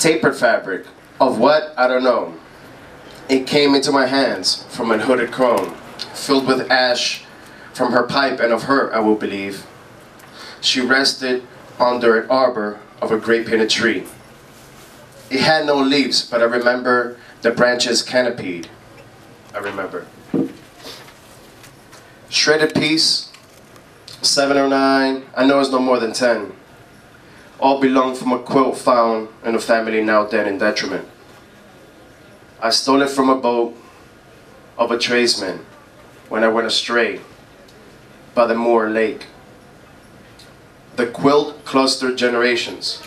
Tapered fabric. Of what? I don't know. It came into my hands from a hooded crone, filled with ash from her pipe, and of her I will believe. She rested under an arbor of a great pinnated tree. It had no leaves, but I remember the branches canopied. I remember. Shredded piece, 7 or 9, I know it's no more than 10. All belong from a quilt found in a family now dead in detriment. I stole it from a boat of a tradesman when I went astray by the moor lake. The quilt clustered generations.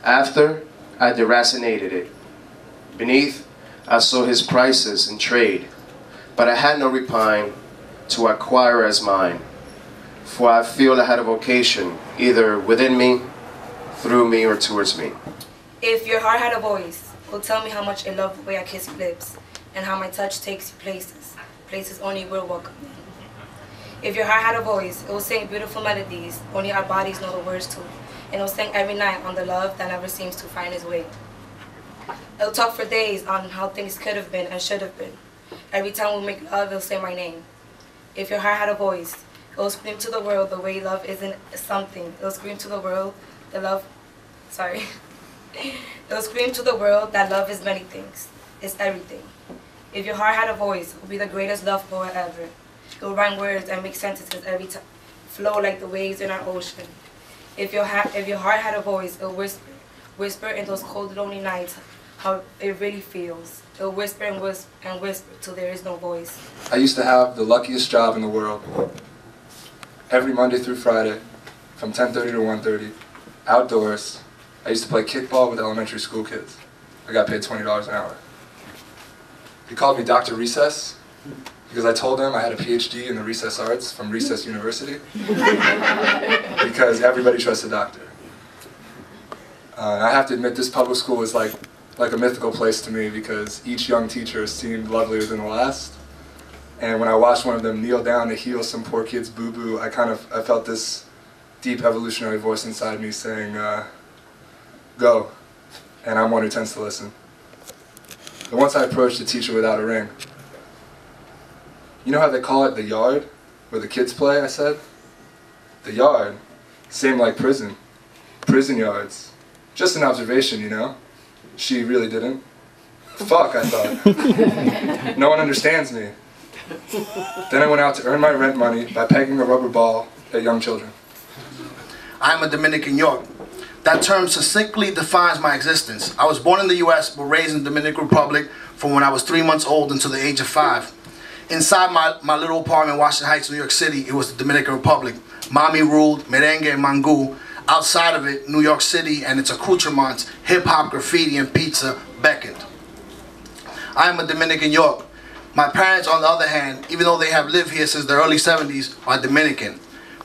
After, I deracinated it. Beneath, I saw his prices in trade, but I had no repine to acquire as mine, for I feel I had a vocation, either within me, through me, or towards me. If your heart had a voice, it will tell me how much I love the way I kiss your lips, and how my touch takes you places, places only we'll welcome me. If your heart had a voice, it will sing beautiful melodies, only our bodies know the words to, and it will sing every night on the love that never seems to find its way. It'll talk for days on how things could have been and should have been. Every time we make love, it'll say my name. If your heart had a voice, it will scream to the world the way love isn't something. It will scream to the world that love, it will scream to the world that love is many things. It's everything. If your heart had a voice, it will be the greatest love poet ever. It will rhyme words and make sentences every time, flow like the waves in our ocean. If your heart had a voice, it will whisper in those cold, lonely nights how it really feels. It will whisper and whisper till there is no voice. I used to have the luckiest job in the world. Every Monday through Friday, from 10:30 to 1:30, outdoors, I used to play kickball with elementary school kids. I got paid $20 an hour. He called me Dr. Recess because I told him I had a PhD in the recess arts from Recess University because everybody trusts a doctor. I have to admit, this public school was like a mythical place to me because each young teacher seemed lovelier than the last. And when I watched one of them kneel down to heal some poor kid's boo-boo, I felt this deep evolutionary voice inside me saying, go. And I'm one who tends to listen. But once I approached the teacher without a ring, you know how they call it the yard, where the kids play, I said? The yard, same like prison. Prison yards. Just an observation, you know? She really didn't. Fuck, I thought. No one understands me. Then I went out to earn my rent money by pegging a rubber ball at young children. I'm a Dominican York. That term succinctly defines my existence. I was born in the U.S. but raised in the Dominican Republic from when I was 3 months old until the age of 5. Inside my little apartment in Washington Heights, New York City, it was the Dominican Republic. Mommy ruled, merengue and mangú. Outside of it, New York City and its accoutrements, hip-hop, graffiti, and pizza beckoned. I am a Dominican York. My parents, on the other hand, even though they have lived here since the early 70s, are Dominican.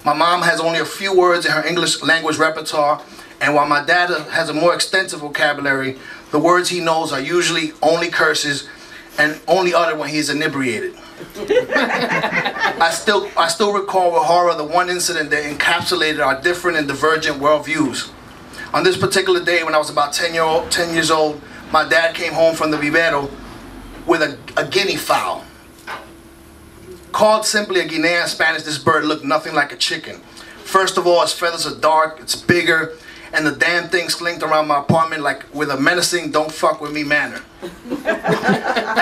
My mom has only a few words in her English language repertoire, and while my dad has a more extensive vocabulary, the words he knows are usually only curses and only uttered when he is inebriated. I still recall with horror the one incident that encapsulated our different and divergent worldviews. On this particular day, when I was about 10 years old, my dad came home from the vivero with a guinea fowl. Called simply a guinea in Spanish, this bird looked nothing like a chicken. First of all, its feathers are dark, it's bigger, and the damn thing slinked around my apartment like with a menacing "don't fuck with me" manner.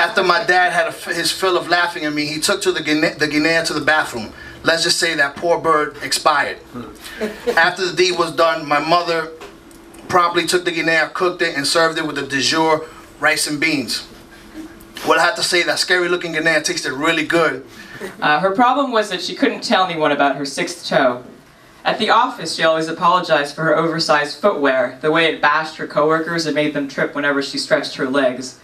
After my dad had his fill of laughing at me, he took the guinea to the bathroom. Let's just say that poor bird expired. After the deed was done, my mother promptly took the guinea, cooked it, and served it with the de jour rice and beans. Well, I have to say that scary-looking guinea tasted really good. Her problem was that she couldn't tell anyone about her 6th toe. At the office, she always apologized for her oversized footwear, the way it bashed her coworkers and made them trip whenever she stretched her legs.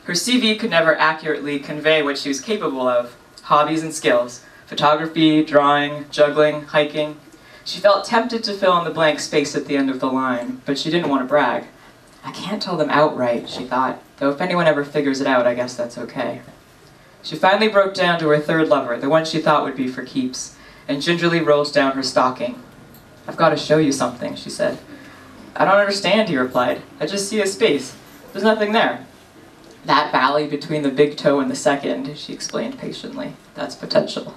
Her CV could never accurately convey what she was capable of: hobbies and skills, photography, drawing, juggling, hiking. She felt tempted to fill in the blank space at the end of the line, but she didn't want to brag. I can't tell them outright, she thought, though if anyone ever figures it out, I guess that's okay. She finally broke down to her 3rd lover, the one she thought would be for keeps, and gingerly rolled down her stocking. I've got to show you something, she said. I don't understand, he replied. I just see a space. There's nothing there. That valley between the big toe and the second, she explained patiently. That's potential.